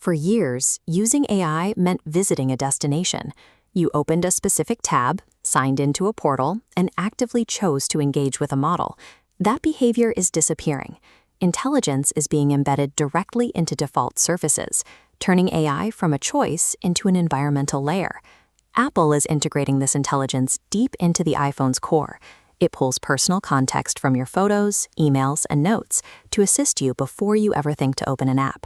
For years, using AI meant visiting a destination. You opened a specific tab, signed into a portal, and actively chose to engage with a model. That behavior is disappearing. Intelligence is being embedded directly into default surfaces, turning AI from a choice into an environmental layer. Apple is integrating this intelligence deep into the iPhone's core. It pulls personal context from your photos, emails, and notes to assist you before you ever think to open an app.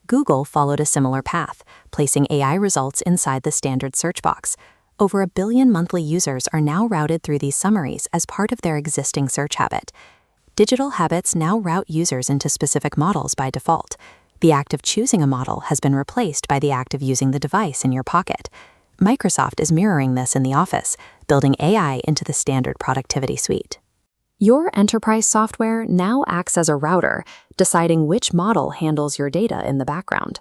Google followed a similar path, placing AI results inside the standard search box. Over 1 billion monthly users are now routed through these summaries as part of their existing search habit. Digital habits now route users into specific models by default. The act of choosing a model has been replaced by the act of using the device in your pocket. Microsoft is mirroring this in the office, building AI into the standard productivity suite. Your enterprise software now acts as a router, deciding which model handles your data in the background.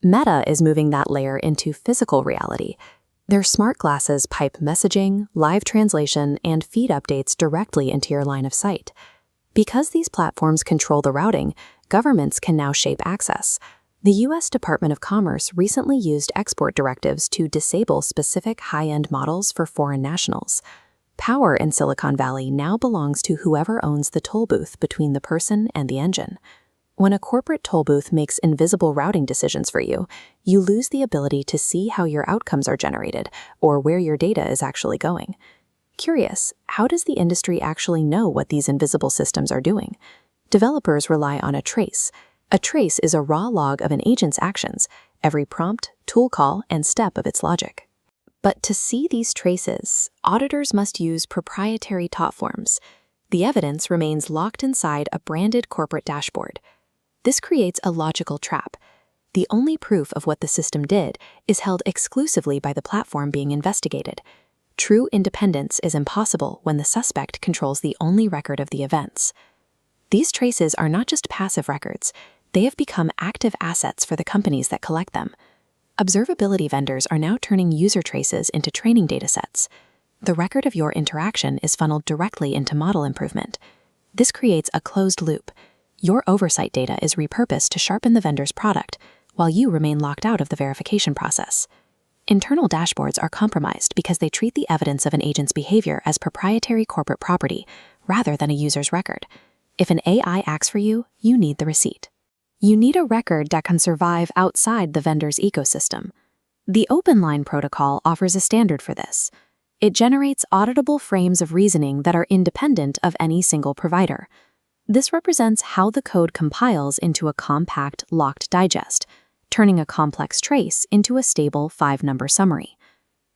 Meta is moving that layer into physical reality. Their smart glasses pipe messaging, live translation, and feed updates directly into your line of sight. Because these platforms control the routing, governments can now shape access. The U.S. Department of Commerce recently used export directives to disable specific high-end models for foreign nationals. Power in Silicon Valley now belongs to whoever owns the toll booth between the person and the engine. When a corporate toll booth makes invisible routing decisions for you, you lose the ability to see how your outcomes are generated or where your data is actually going. Curious, how does the industry actually know what these invisible systems are doing? Developers rely on a trace. A trace is a raw log of an agent's actions, every prompt, tool call, and step of its logic. But to see these traces, auditors must use proprietary top forms. The evidence remains locked inside a branded corporate dashboard. This creates a logical trap. The only proof of what the system did is held exclusively by the platform being investigated. True independence is impossible when the suspect controls the only record of the events. These traces are not just passive records, they have become active assets for the companies that collect them. Observability vendors are now turning user traces into training datasets. The record of your interaction is funneled directly into model improvement. This creates a closed loop. Your oversight data is repurposed to sharpen the vendor's product, while you remain locked out of the verification process. Internal dashboards are compromised because they treat the evidence of an agent's behavior as proprietary corporate property, rather than a user's record. If an AI acts for you, you need the receipt. You need a record that can survive outside the vendor's ecosystem. The OpenLine protocol offers a standard for this. It generates auditable frames of reasoning that are independent of any single provider. This represents how the code compiles into a compact, locked digest, turning a complex trace into a stable 5-number summary.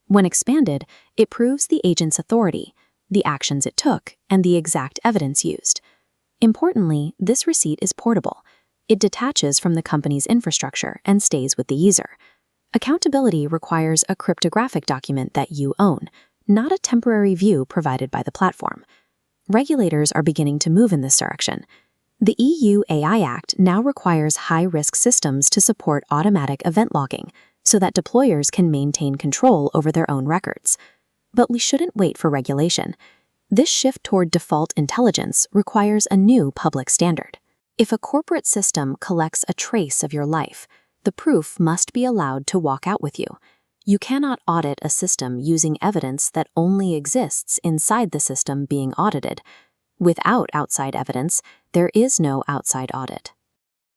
When expanded, it proves the agent's authority, the actions it took, and the exact evidence used. Importantly, this receipt is portable. It detaches from the company's infrastructure and stays with the user. Accountability requires a cryptographic document that you own, not a temporary view provided by the platform. Regulators are beginning to move in this direction. The EU AI Act now requires high-risk systems to support automatic event logging so that deployers can maintain control over their own records. But we shouldn't wait for regulation. This shift toward default intelligence requires a new public standard. If a corporate system collects a trace of your life, the proof must be allowed to walk out with you. You cannot audit a system using evidence that only exists inside the system being audited. Without outside evidence, there is no outside audit.